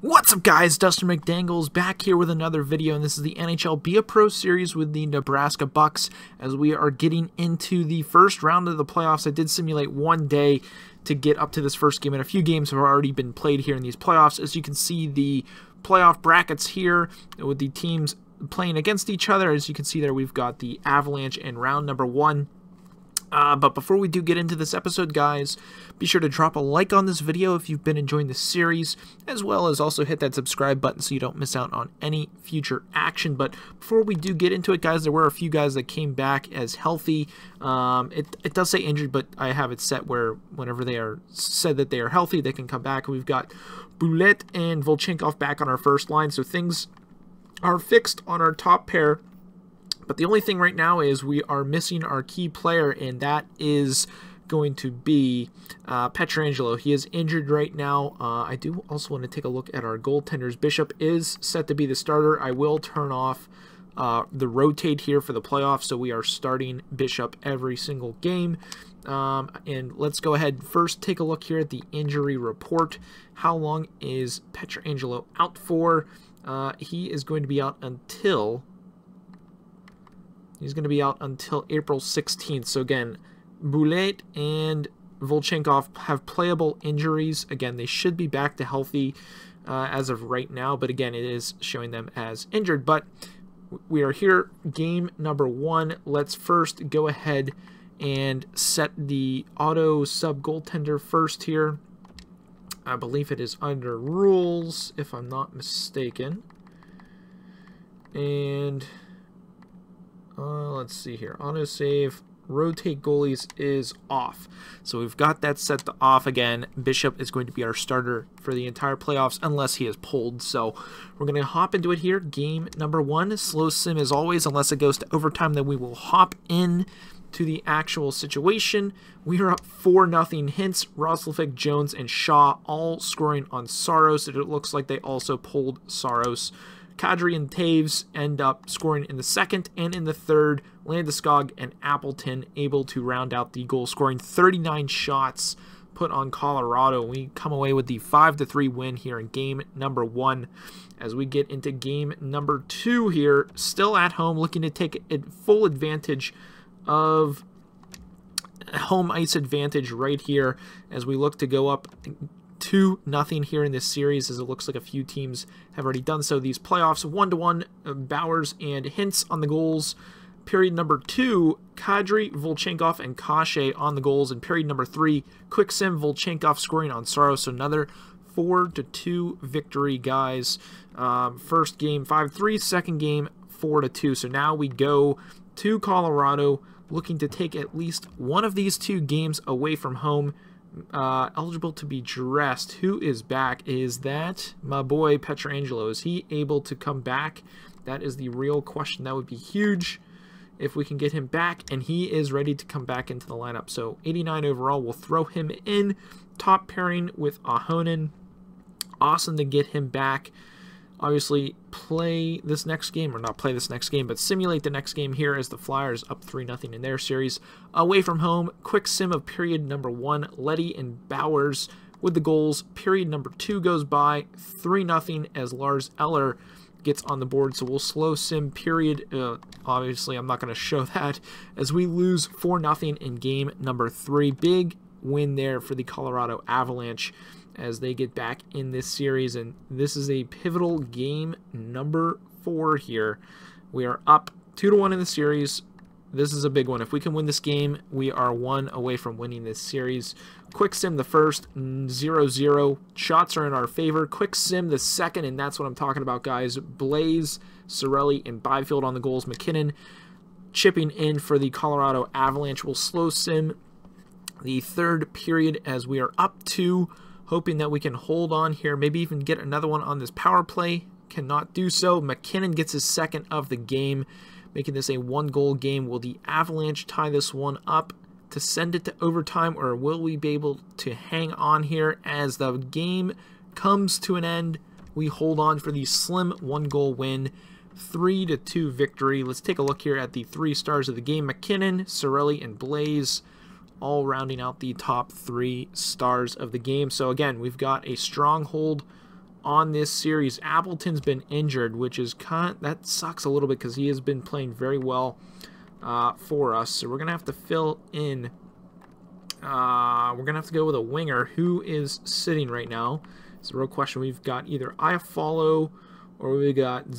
What's up, guys? Dustin McDangles back here with another video, and this is the NHL Be a Pro series with the Nebraska Bucks as we are getting into the first round of the playoffs. I did simulate one day to get up to this first game, and a few games have already been played here in these playoffs. As you can see, the playoff brackets here with the teams playing against each other. As you can see there, we've got the Avalanche in round number 1. But before we do get into this episode, guys, be sure to drop a like on this video if you've been enjoying this series, as well as also hit that subscribe button so you don't miss out on any future action. But before we do get into it, guys, there were a few guys that came back as healthy. It does say injured, but I have it set where whenever they are said that they are healthy, they can come back. We've got Boulet and Volchenkov back on our first line, so things are fixed on our top pair. But the only thing right now is we are missing our key player, and that is going to be Pietrangelo. He is injured right now. I do also want to take a look at our goaltenders. Bishop is set to be the starter. I will turn off the rotate here for the playoffs, so we are starting Bishop every single game. And let's go ahead first take a look here at the injury report. How long is Pietrangelo out for? He is going to be out until... He's going to be out until April 16th. So again, Boulet and Volchenkov have playable injuries. Again, they should be back to healthy as of right now. But again, it is showing them as injured. But we are here, game number 1. Let's first go ahead and set the auto sub goaltender first here. I believe it is under rules, if I'm not mistaken. And... let's see here. Autosave, rotate goalies is off. So we've got that set to off again. Bishop is going to be our starter for the entire playoffs unless he is pulled. So we're going to hop into it here. Game number 1. Slow sim as always. Unless it goes to overtime, then we will hop in to the actual situation. We are up 4-0. Hintz, Roslovic, Jones, and Shaw all scoring on Saros. It looks like they also pulled Saros. Kadri and Taves end up scoring in the second and in the third. Landeskog and Appleton able to round out the goal scoring. 39 shots put on Colorado. We come away with the 5-3 win here in game number 1. As we get into game number 2 here, still at home, looking to take full advantage of home ice advantage right here as we look to go up 2-0 here in this series, as it looks like a few teams have already done so. These playoffs, 1-1, Bowers and Hintz on the goals. Period number 2, Kadri, Volchenkov, and Kashe on the goals. And period number 3, Quick Sim, Volchenkov scoring on Saros. So another 4-2 victory, guys. First game 5-3, second game 4-2. So now we go to Colorado, looking to take at least one of these 2 games away from home. Eligible to be dressed. Who is back? Is that my boy Pietrangelo? Is he able to come back? That is the real question. That would be huge if we can get him back, and he is ready to come back into the lineup. So 89 overall, we'll throw him in. Top pairing with Ahonen. Awesome to get him back. Obviously, play this next game, or not play this next game, but simulate the next game here as the Flyers up 3-0 in their series. Away from home, quick sim of period number 1, Leddy and Bowers with the goals. Period number 2 goes by, 3-0 as Lars Eller gets on the board. So we'll slow sim period. Obviously, I'm not going to show that as we lose 4-0 in game number 3. Big win there for the Colorado Avalanche as they get back in this series, and this is a pivotal game number 4 here. We are up 2-1 in the series. This is a big one. If we can win this game, we are 1 away from winning this series. Quick sim the first, 0-0. Shots are in our favor. Quick sim the second, and that's what I'm talking about, guys. Blaze, Cirelli, and Byfield on the goals. McKinnon chipping in for the Colorado Avalanche. We'll slow sim the third period as we are up 2, hoping that we can hold on here, maybe even get another one on this power play. Cannot do so. McKinnon gets his second of the game, making this a 1-goal game. Will the Avalanche tie this one up to send it to overtime, or will we be able to hang on here as the game comes to an end? We hold on for the slim 1-goal win, 3-2 victory. Let's take a look here at the 3 stars of the game. McKinnon, Cirelli, and Blaze all rounding out the top 3 stars of the game. So again, we've got a stronghold on this series. Appleton's been injured, which is that sucks a little bit because he has been playing very well for us. So we're going to have to fill in. We're going to have to go with a winger. Who is sitting right now? It's a real question. We've got either Iafallo or we got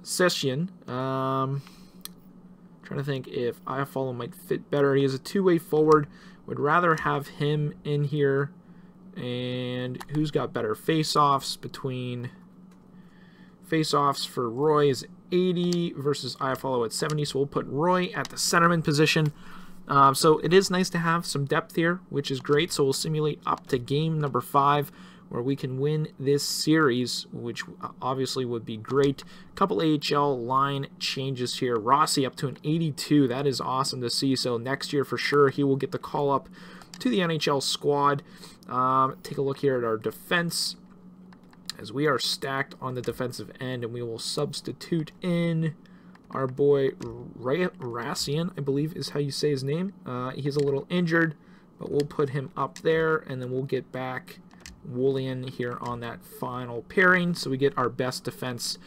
Session. Trying to think if Iafallo might fit better. He is a two-way forward. Would rather have him in here. And who's got better face-offs for Roy is 80 versus Iafallo at 70. So we'll put Roy at the centerman position. So it is nice to have some depth here, which is great. So we'll simulate up to game number 5, where we can win this series, which obviously would be great. A couple AHL line changes here. Rossi up to an 82. That is awesome to see. So next year for sure he will get the call up to the NHL squad. Take a look here at our defense, as we are stacked on the defensive end, and we will substitute in our boy Rassian, I believe is how you say his name. He's a little injured, but we'll put him up there, and then we'll get back Woolian here on that final pairing. So we get our best defense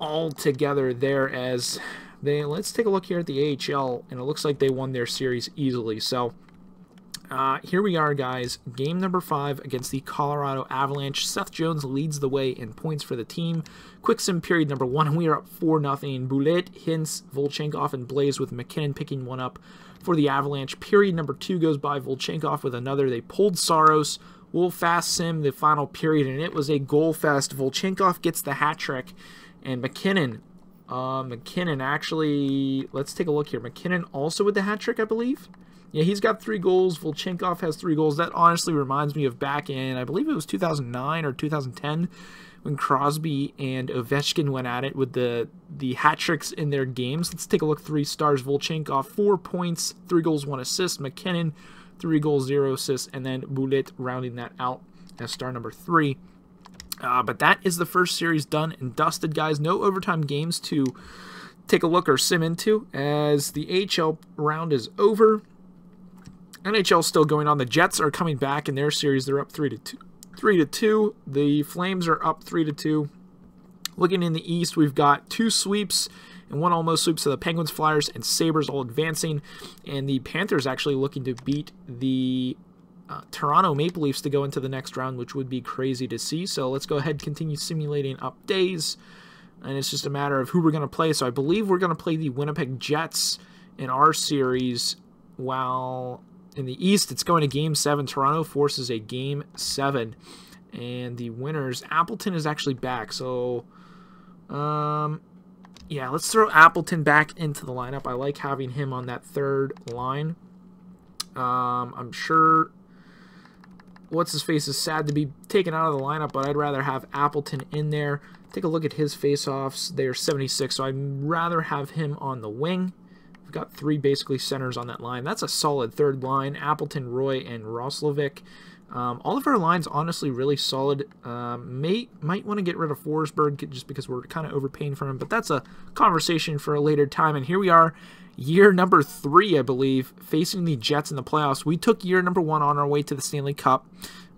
all together there. As let's take a look here at the AHL, and it looks like they won their series easily. So here we are, guys. Game number 5 against the Colorado Avalanche. Seth Jones leads the way in points for the team. Quick sim period number 1, and we are up 4-0. Boulet, Hintz, Volchenkov, and Blaze with McKinnon picking one up for the Avalanche. Period number 2 goes by. Volchenkov with another. They pulled Saros. We'll fast sim the final period, and it was a goal fest. Volchenkov gets the hat trick, and McKinnon actually, let's take a look here. McKinnon also with the hat trick, I believe. Yeah, he's got 3 goals. Volchenkov has 3 goals. That honestly reminds me of back in, I believe it was 2009 or 2010, when Crosby and Ovechkin went at it with the hat tricks in their games. Let's take a look. 3 stars. Volchenkov, 4 points, 3 goals, 1 assist. McKinnon, 3 goals, 0 assists. And then Boulet rounding that out as star number 3. But that is the first series done and dusted, guys. No overtime games to take a look or sim into, as the AHL round is over. NHL still going on. The Jets are coming back in their series. They're up 3-2. The Flames are up 3-2. Looking in the East, we've got 2 sweeps and 1 almost sweep. So the Penguins, Flyers, and Sabres all advancing. And the Panthers actually looking to beat the Toronto Maple Leafs to go into the next round, which would be crazy to see. So let's go ahead and continue simulating up days. And it's just a matter of who we're going to play. So I believe we're going to play the Winnipeg Jets in our series, while in the East, it's going to Game 7. Toronto forces a Game 7. And the winners, Appleton is actually back. So, yeah, let's throw Appleton back into the lineup. I like having him on that third line. I'm sure what's-his-face is sad to be taken out of the lineup, but I'd rather have Appleton in there. Take a look at his face-offs. They're 76, so I'd rather have him on the wing. We've got 3 basically centers on that line. That's a solid third line. Appleton, Roy, and Roslovic. All of our lines, honestly, really solid. Might want to get rid of Forsberg just because we're kind of overpaying for him, but that's a conversation for a later time. And here we are, year number 3, I believe, facing the Jets in the playoffs. We took year number 1 on our way to the Stanley Cup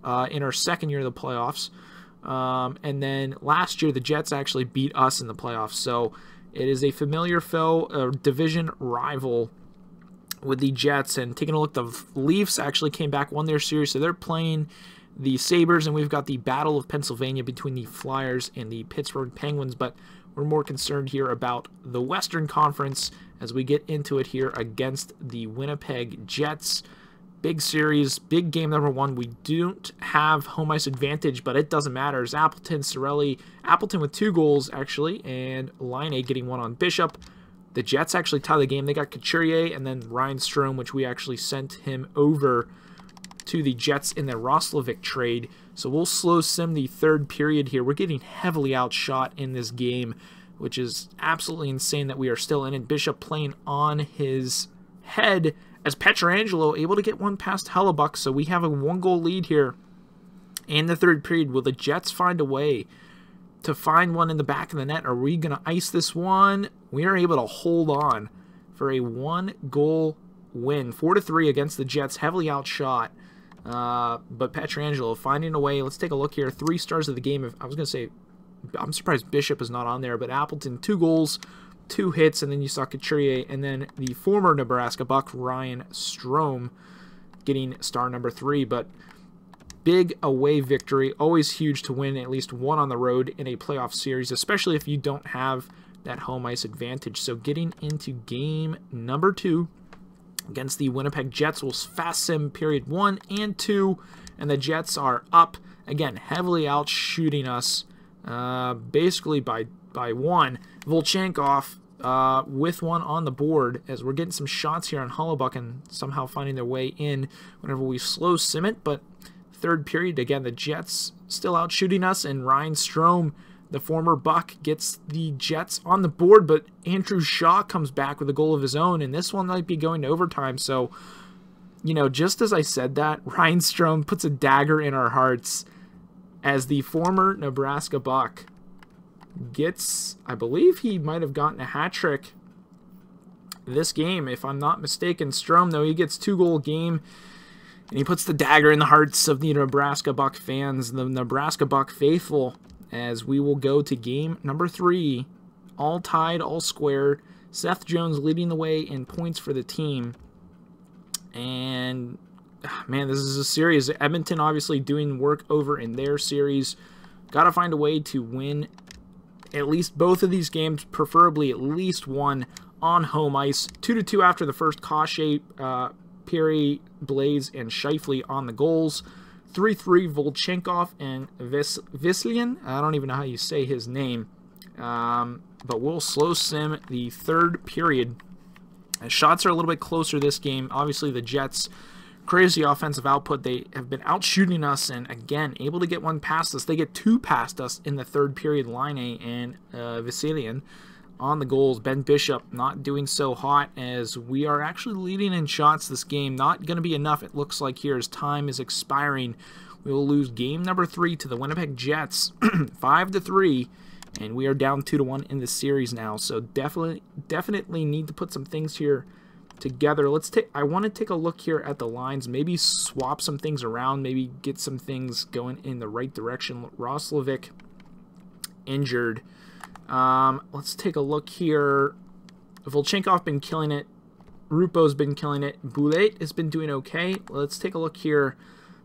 in our second year of the playoffs. And then last year, the Jets actually beat us in the playoffs. So it is a familiar foe, a division rival with the Jets. And taking a look, the Leafs actually came back, won their series, so they're playing the Sabres, and we've got the Battle of Pennsylvania between the Flyers and the Pittsburgh Penguins, but we're more concerned here about the Western Conference as we get into it here against the Winnipeg Jets. Big series, big game number 1. We don't have home ice advantage, but it doesn't matter. It's Appleton, Cirelli, Appleton with 2 goals, actually, and Laine getting 1 on Bishop. The Jets actually tie the game. They got Couturier and then Ryan Strome, which we actually sent him over to the Jets in the Roslovic trade. So we'll slow sim the third period here. We're getting heavily outshot in this game, which is absolutely insane that we are still in it. Bishop playing on his head as Pietrangelo able to get 1 past Hellebuck. So we have a 1-goal lead here in the third period. Will the Jets find a way to find one in the back of the net? Are we going to ice this one? We are able to hold on for a 1-goal win. 4-3 against the Jets, heavily outshot. But Pietrangelo finding a way. Let's take a look here. 3 stars of the game. I was going to say, I'm surprised Bishop is not on there, but Appleton, 2 goals, 2 hits, and then you saw Couturier, and then the former Nebraska Buck, Ryan Strome, getting star number 3. But big away victory, always huge to win at least one on the road in a playoff series, especially if you don't have that home ice advantage. So getting into game number 2 against the Winnipeg Jets. We'll fast sim period 1 and 2, and the Jets are up, again, heavily outshooting us, basically by 1. Volchenkov with 1 on the board, as we're getting some shots here on Hollebuck and somehow finding their way in whenever we slow sim it. But third period, again, the Jets still out shooting us, and Ryan Strome, the former Buck, gets the Jets on the board, but Andrew Shaw comes back with a goal of his own, and this one might be going to overtime. So, you know, just as I said that, Ryan Strome puts a dagger in our hearts as the former Nebraska Buck gets, I believe he might have gotten a hat trick this game, if I'm not mistaken. Strome, though, he gets 2-goal game, and he puts the dagger in the hearts of the Nebraska Buck fans, the Nebraska Buck faithful, as we will go to game number 3, all tied, all square. Seth Jones leading the way in points for the team. And, man, this is a series. Edmonton obviously doing work over in their series. Got to find a way to win at least both of these games, preferably at least one on home ice. 2-2 after the first. Koshe, Peary, Blaze, and Scheifele on the goals. 3-3 Volchenkov and Vislian. I don't even know how you say his name. But we'll slow sim the third period. Shots are a little bit closer this game. Obviously, the Jets, crazy offensive output. They have been out shooting us, and again, able to get one past us. They get 2 past us in the third period. Line and Vislian on the goals. Ben Bishop not doing so hot, as we are actually leading in shots this game. Not going to be enough, it looks like, here as time is expiring. We will lose game number 3 to the Winnipeg Jets, 5-3, and we are down 2-1 in the series now. So definitely need to put some things here together. I want to take a look here at the lines, maybe swap some things around, maybe get some things going in the right direction. Roslovic injured. Let's take a look here. Volchenkov been killing it. Rupo's been killing it. Boulette has been doing okay. Let's take a look here.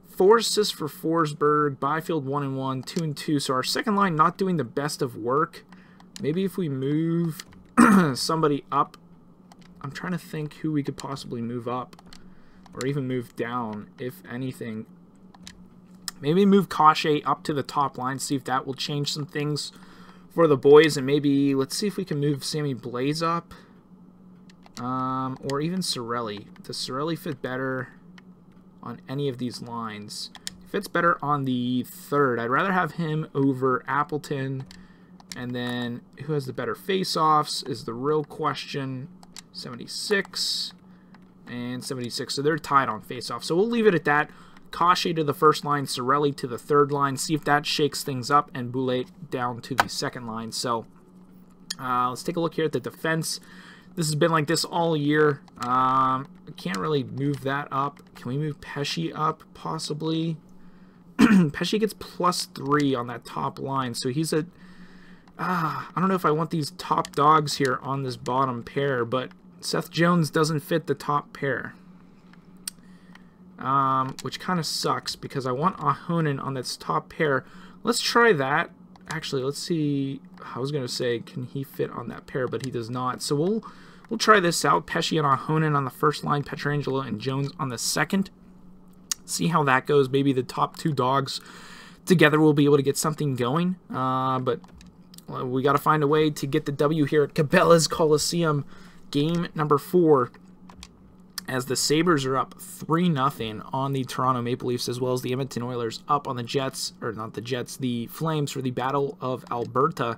4 assists for Forsberg. Byfield 1-1, 2-2. So our second line not doing the best of work. Maybe if we move somebody up. I'm trying to think who we could possibly move up, or even move down, if anything. Maybe move Koshe up to the top line, see if that will change some things for the boys. And maybe let's see if we can move Sammy Blaze up, or even Sorelli. Does Sorelli fit better on any of these lines? He fits better on the third. I'd rather have him over Appleton. And then who has the better face-offs is the real question. 76 and 76. So they're tied on face-off. So we'll leave it at that. Koshe to the first line, Sorelli to the third line. See if that shakes things up, and Boulette down to the second line. So let's take a look here at the defense. This has been like this all year. I can't really move that up. Can we move Pesce up, possibly? Pesce gets +3 on that top line. So he's a... I don't know if I want these top dogs here on this bottom pair, but Seth Jones doesn't fit the top pair. Which kind of sucks, because I want Ahonen on this top pair. Let's try that. Actually, let's see. I was going to say, can he fit on that pair, but he does not. So we'll try this out. Pesce and Ahonen on the first line, Pietrangelo and Jones on the second. See how that goes. Maybe the top 2 dogs together will be able to get something going. But we got to find a way to get the W here at Cabela's Coliseum. Game number 4, as the Sabres are up 3-0 on the Toronto Maple Leafs, as well as the Edmonton Oilers up on the Jets, or not the Jets, the Flames, for the Battle of Alberta.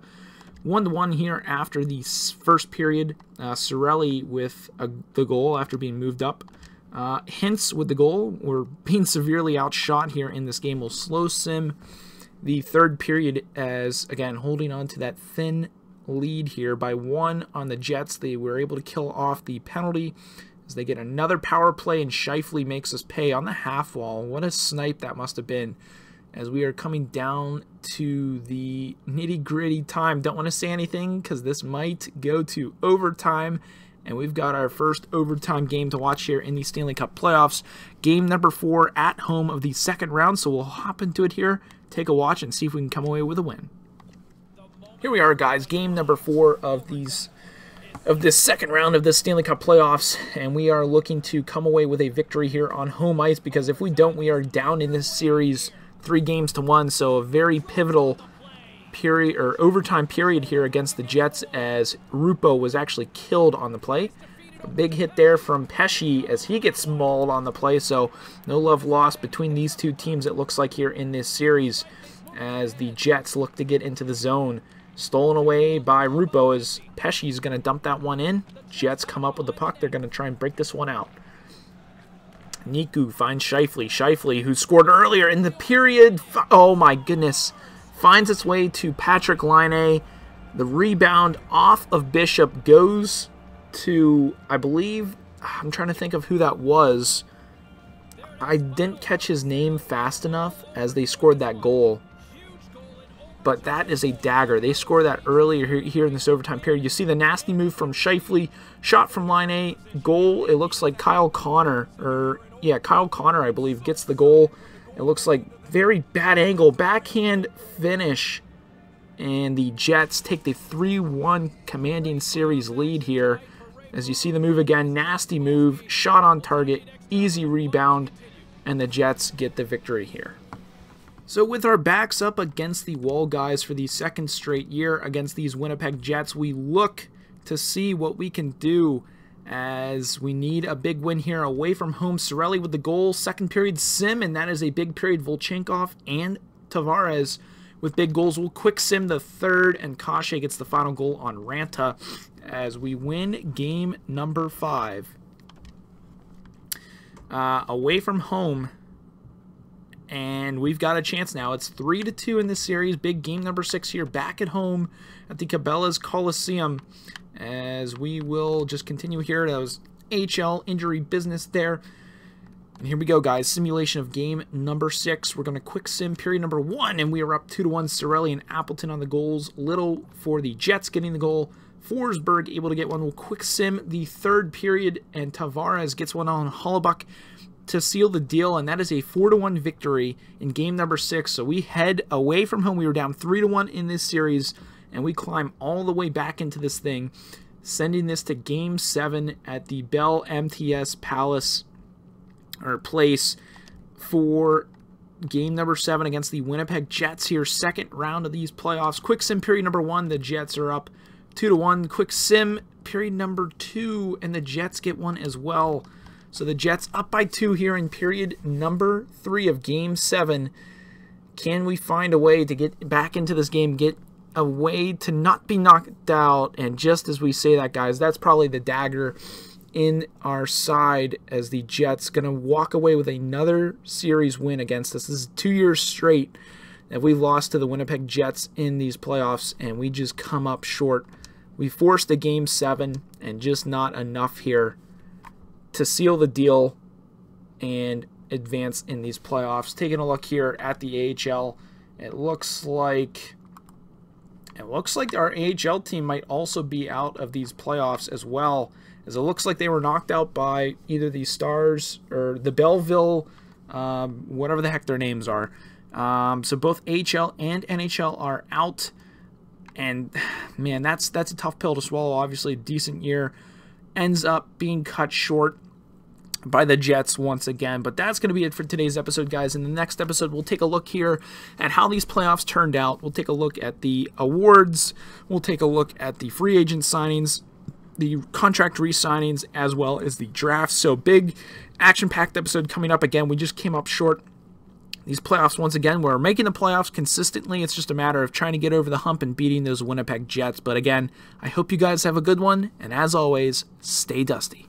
1-1 here after the first period. Sorelli with the goal after being moved up. Hintz with the goal. We're being severely outshot here in this game. We'll slow sim the third period, as, again, holding on to that thin lead here by 1 on the Jets. They were able to kill off the penalty as they get another power play, and Scheifele makes us pay on the half wall. What a snipe that must have been, as we are coming down to the nitty-gritty time. Don't want to say anything because this might go to overtime, and we've got our first overtime game to watch here in the Stanley Cup playoffs. Game number 4 at home of the second round, so we'll hop into it here, take a watch, and see if we can come away with a win. Here we are, guys, game number 4 of this second round of the Stanley Cup playoffs, and we are looking to come away with a victory here on home ice, because if we don't, we are down in this series 3-1, so a very pivotal period or overtime period here against the Jets, as Rupo was actually killed on the play. A big hit there from Pesce as he gets mauled on the play, so no love lost between these two teams, it looks like, here in this series, as the Jets look to get into the zone. Stolen away by Rupo as Pesce's going to dump that one in. Jets come up with the puck. They're going to try and break this one out. Niku finds Scheifele. Scheifele, who scored earlier in the period. Oh my goodness. Finds its way to Patrick Laine. The rebound off of Bishop goes to, I believe, I'm trying to think of who that was. I didn't catch his name fast enough as they scored that goal. But that is a dagger. They scored that earlier here in this overtime period. You see the nasty move from Scheifele, shot from Laine, goal. It looks like Kyle Connor, I believe, gets the goal. It looks like very bad angle, backhand finish, and the Jets take the 3-1 commanding series lead here. As you see the move again, nasty move, shot on target, easy rebound, and the Jets get the victory here. So with our backs up against the wall, guys, for the second straight year against these Winnipeg Jets, we look to see what we can do, as we need a big win here away from home. Cirelli with the goal, second period sim, and that is a big period. Volchenkov and Tavares with big goals. We'll quick sim the third, and Kashe gets the final goal on Ranta as we win game number 5. Away from home. And we've got a chance now. It's 3-2 in this series. Big game number 6 here, back at home at the Cabela's Coliseum. As we will just continue here. That was HL injury business there. And here we go, guys. Simulation of game number 6. We're going to quick sim period number 1, and we are up 2-1. Cirelli and Appleton on the goals. Little for the Jets getting the goal. Forsberg able to get one. We'll quick sim the third period, and Tavares gets one on Hollebuck to seal the deal, and that is a 4-1 victory in game number 6. So we head away from home. We were down 3-1 in this series, and we climb all the way back into this thing, sending this to game 7 at the Bell MTS Place for game number 7 against the Winnipeg Jets here, second round of these playoffs. Quick sim period number 1, the Jets are up 2-1. Quick sim period number 2, and the Jets get one as well. So the Jets up by 2 here in period number 3 of game 7. Can we find a way to get back into this game, get a way to not be knocked out? And just as we say that, guys, that's probably the dagger in our side, as the Jets going to walk away with another series win against us. This is 2 years straight that we've lost to the Winnipeg Jets in these playoffs, and we just come up short. We forced a game 7 and just not enough here to seal the deal and advance in these playoffs. Taking a look here at the AHL, it looks like our AHL team might also be out of these playoffs as well, as it looks like they were knocked out by either the Stars or the Belleville, whatever the heck their names are. So both AHL and NHL are out, and man, that's a tough pill to swallow. Obviously, a decent year ends up being cut short by the Jets once again. But that's going to be it for today's episode, guys. In the next episode, we'll take a look here at how these playoffs turned out. We'll take a look at the awards. We'll take a look at the free agent signings, the contract re-signings, as well as the draft. So big action-packed episode coming up. Again, we just came up short these playoffs once again. We're making the playoffs consistently. It's just a matter of trying to get over the hump and beating those Winnipeg Jets. But again, I hope you guys have a good one. And as always, stay dusty.